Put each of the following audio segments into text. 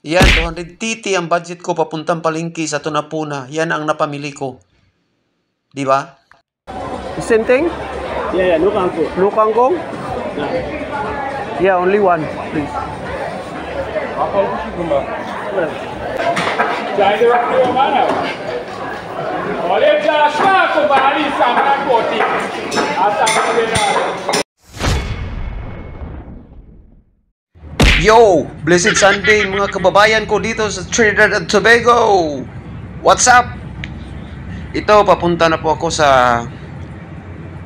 Yan, 200 ang budget ko papuntang palengke sa Tunapuna. Yan ang napamili ko. Di ba? Same thing? Yeah, no kangkong. No kangkong? Yeah, only one, please. Yo! Blessed Sunday mga kababayan ko dito sa Trinidad and Tobago! What's up? Ito, papunta na po ako sa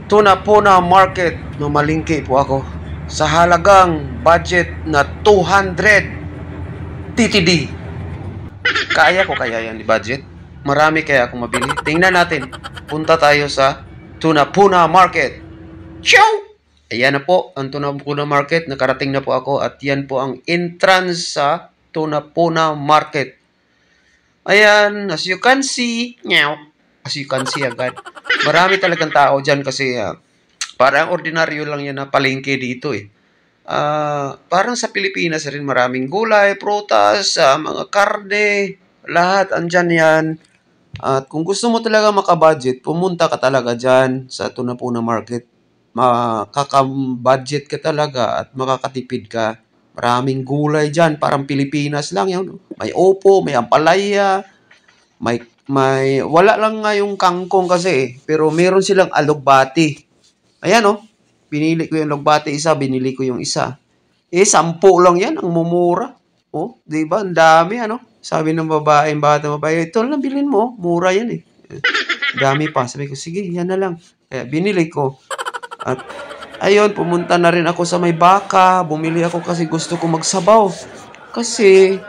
Tunapuna Market. Mamalingki po ako sa halagang budget na 200 TTD. Kaya ko kaya yan di budget? Marami kaya akong mabili? Tingnan natin. Punta tayo sa Tunapuna Market. Ciao! Ayan na po ang Tunapuna Market. Nakarating na po ako at yan po ang entrance sa Tunapuna Market. Ayan, as you can see, as you can see agad. Marami talagang tao dyan kasi parang ordinaryo lang yan na palengke dito eh. Parang sa Pilipinas rin maraming gulay, prutas, mga karne, lahat andyan yan. At kung gusto mo talaga makabudget, pumunta ka talaga dyan sa Tunapuna Market. Makaka-budget ka talaga at makakatipid ka. Maraming gulay dyan, parang Pilipinas lang yan. May opo, may ampalaya, may wala lang nga yung kangkong kasi pero meron silang alugbati. Ayan oh, pinili ko yung alugbati isa, binili ko yung isa. 10 lang yan, ang mumura. Oh, di ba? Ang dami ano. Sabi ng babae, ito lang bilhin mo, mura yan eh. Dami pa. Sabi ko, sige, yan na lang. Kaya binili ko. At ayun, pumunta na rin ako sa may baka. Bumili ako kasi gusto ko magsabaw. Kasi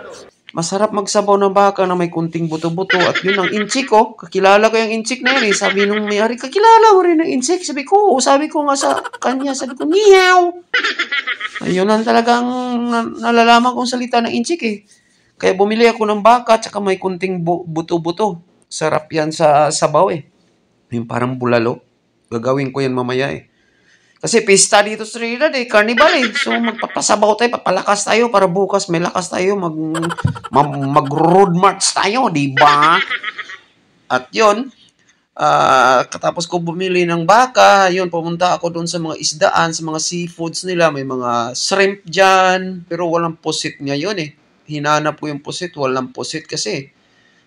masarap magsabaw ng baka na may kunting buto-buto. At yun ang inchik ko. Kakilala ko yung inchik na yun eh. Sabi nung may-ari, kakilala mo rin ang inchik. Sabi ko nga sa kanya. Sabi ko, niyaw. Ayun lang talagang nalalaman kong salita ng inchik eh. Kaya bumili ako ng baka tsaka may kunting buto-buto. Sarap yan sa sabaw eh. Yung parang bulalo. Gagawin ko yan mamaya eh. Kasi pista dito sa Trinidad eh, carnival eh. So magpapasabaw tayo, papalakas tayo para bukas may lakas tayo, mag-road march tayo, di ba? At yun, katapos ko bumili ng baka, yun, pumunta ako doon sa mga isdaan, sa mga seafoods nila, may mga shrimp dyan, pero walang pusit ngayon eh. Hinanap ko yung pusit, walang pusit kasi.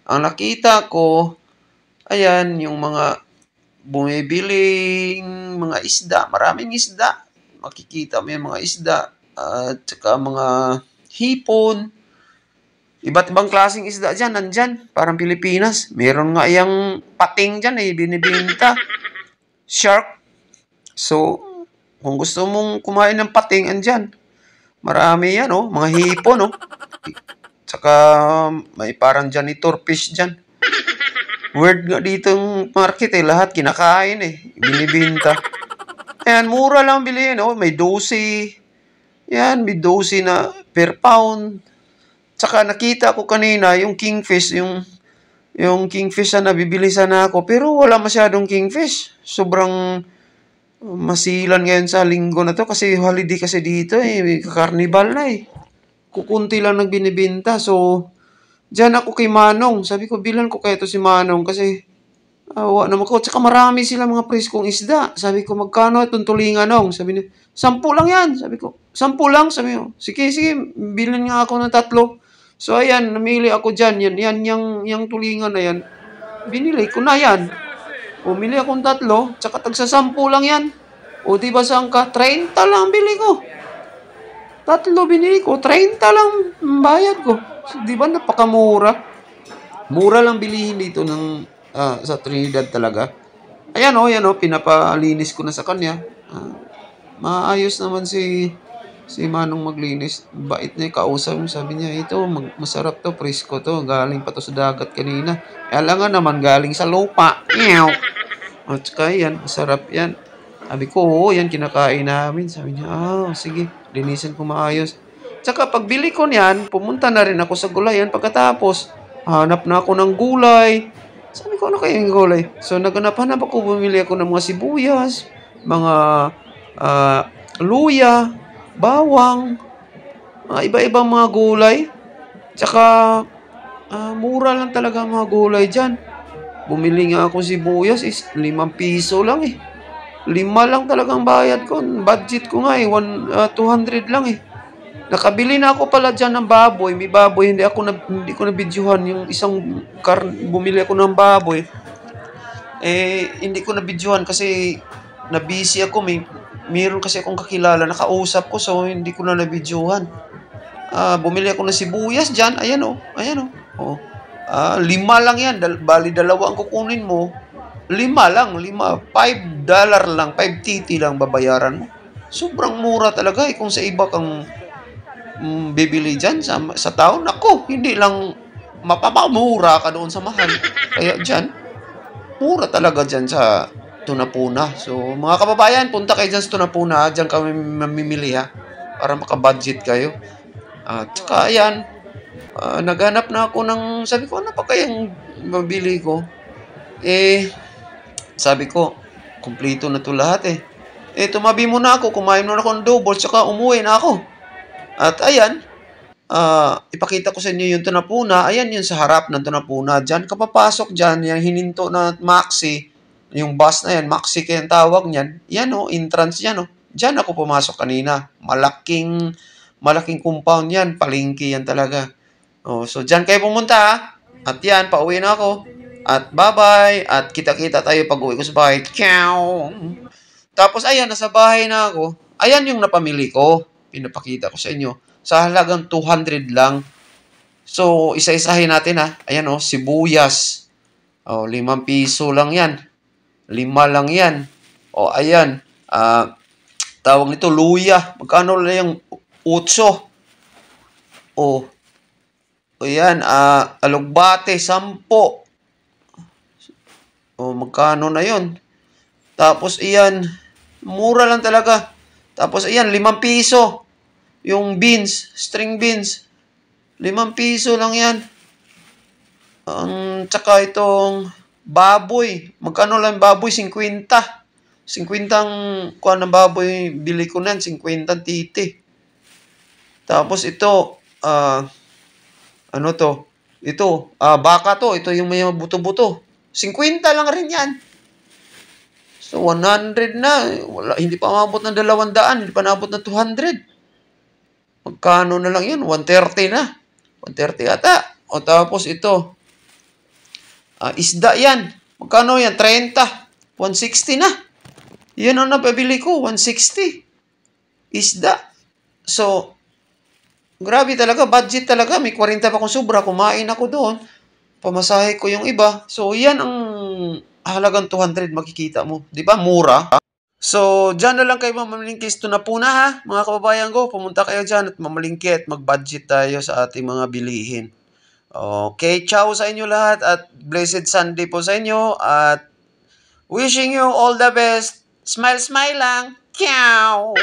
Ang nakita ko, ayan, yung mga bumibiling mga isda, maraming isda. Makikita mo yung mga isda at saka mga hipon. Iba't ibang klaseng isda dyan, nandyan. Parang Pilipinas. Meron nga yung pating dyan eh, binibinta. Shark. So, kung gusto mong kumain ng pating, andyan. Marami yan oh, mga hipon oh. Saka may parang janitor fish dyan. Word nga dito yung market eh. Lahat kinakain eh. Binibinta. Ayan, mura lang bilihin. Oh, may 12. Yan, may 12 na per pound. Tsaka nakita ko kanina yung kingfish. Yung kingfish na nabibili sana ako. Pero wala masyadong kingfish. Sobrang masilan ngayon sa linggo na to. Kasi holiday kasi dito eh. Carnival na eh. Kukunti lang nagbinibinta. So, diyan ako kay Manong. Sabi ko, bilan ko kaya ito si Manong kasi awa naman ko. Tsaka marami sila mga preskong isda. Sabi ko, magkano itong tulingan nong? Sabi niya, 10 lang yan. Sabi ko, 10 lang? Sabi ko, sige, bilan nga ako ng 3. So, ayan, namili ako dyan. Yung tulingan na yan. Binili ko na yan. Umili akong 3, tsaka tagsa 10 lang yan. O, diba saan ka? 30 lang bili ko. 3 binili ko, 30 lang bayad ko. So, di ba napakamura? Mura lang bilihin dito ng sa Trinidad talaga. Ayan o, pinapalinis ko na sa kanya. Maayos naman si Manong maglinis. Bait na yung kausap. Sabi niya, ito, masarap to, presko to. Galing pa to sa dagat kanina. Alam nga naman, galing sa lupa. At saka yan, masarap yan. Sabi ko, oo, yan kinakain namin. Sabi niya, sige, linisin ko maayos. Tsaka pagbili ko niyan, pumunta na rin ako sa gulayan. Pagkatapos, hanap na ako ng gulay. Sabi ko, ano kaya yung gulay? So, naghanap ako, bumili ako ng mga sibuyas, mga luya, bawang, iba-ibang mga gulay. Tsaka, mura lang talaga ang mga gulay dyan. Bumili nga ako sibuyas is 5 piso lang eh. 5 lang talagang bayad ko. Budget ko nga eh, 200 lang eh. Nakabili na ako pala dyan ng baboy. May baboy, hindi ko nabidyuhan yung isang bumili ako ng baboy. Hindi ko nabidyuhan kasi na-busy ako. Mayroon kasi akong kakilala, nakausap ko, so hindi ko na nabidyuhan. Bumili ako ng sibuyas dyan. Ayan o. Ayan o. 5 lang yan. Bali, 2 ang kukunin mo. 5 lang. $5 lang. 5 TT lang babayaran mo. Sobrang mura talaga eh. Kung sa iba kang bibili dyan sa taon, ako, hindi lang mapapamura ka doon sa mahal. Kaya dyan, mura talaga dyan sa Tunapuna. So, mga kababayan, punta kayo dyan sa Tunapuna. Dyan kami mamimili ha. Para makabudget kayo. Tsaka ayan, naghanap na ako ng, sabi ko, ano pa kayang mabili ko? Sabi ko, kumpleto na to lahat eh. Tumabi muna ako, kumain muna ako ng double, tsaka umuwi na ako. At ayan, ipakita ko sa inyo yung Tunapuna. Ayan yung sa harap ng Tunapuna. Diyan kapapasok dyan, yung hininto na Maxi, yung bus na yan, Maxi kaya ang tawag niyan. Yan o, entrance yan o. Diyan ako pumasok kanina. Malaking compound yan. Palengke yan talaga. So diyan kayo pumunta ha. At yan, pauwi na ako. At bye-bye. At kita-kita tayo pag uwi ko sa bahay. Ciao! Tapos ayan, nasa bahay na ako. Ayan yung napamili ko. Pinapakita ko sa inyo. Sa halagang 200 lang. So, isa-isahin natin ha. Ayan o, sibuyas. 5 piso lang yan. 5 lang yan. Ayan. Tawag nito, luya. Magkano lang yung 8? Ayan. Alugbate, 10. Magkano na yon? Tapos, iyan. Mura lang talaga. Tapos, ayan, 5 piso. Yung beans, string beans. 5 piso lang yan. Tsaka itong baboy. Magkano lang baboy? 50. 50 ang kuha ng baboy. Bili ko nan 50 titi. Tapos ito, ano to? Ito, baka to. Ito yung may buto-buto. 50 lang rin yan. So, 100 na. Hindi pa umabot ng 200. Hindi pa nabot ng 200. Magkano na lang yun? 130 na. 130 ata. Tapos ito. Isda yan. Magkano yan? 30. 160 na. Yan ang napabili ko. 160. Isda. So, grabe talaga. Budget talaga. May 40 pa akong sobra. Kumain ako doon. Pamasahe ko yung iba. So, yan ang halagang 200 makikita mo. Di ba? Mura. So, dyan na lang kayo mamalingki sa Tunapuna ha. Mga kababayan ko, pumunta kayo dyan at mamalingki at mag-budget tayo sa ating mga bilihin. Okay, ciao sa inyo lahat at blessed Sunday po sa inyo at wishing you all the best. Smile, smile lang. Ciao!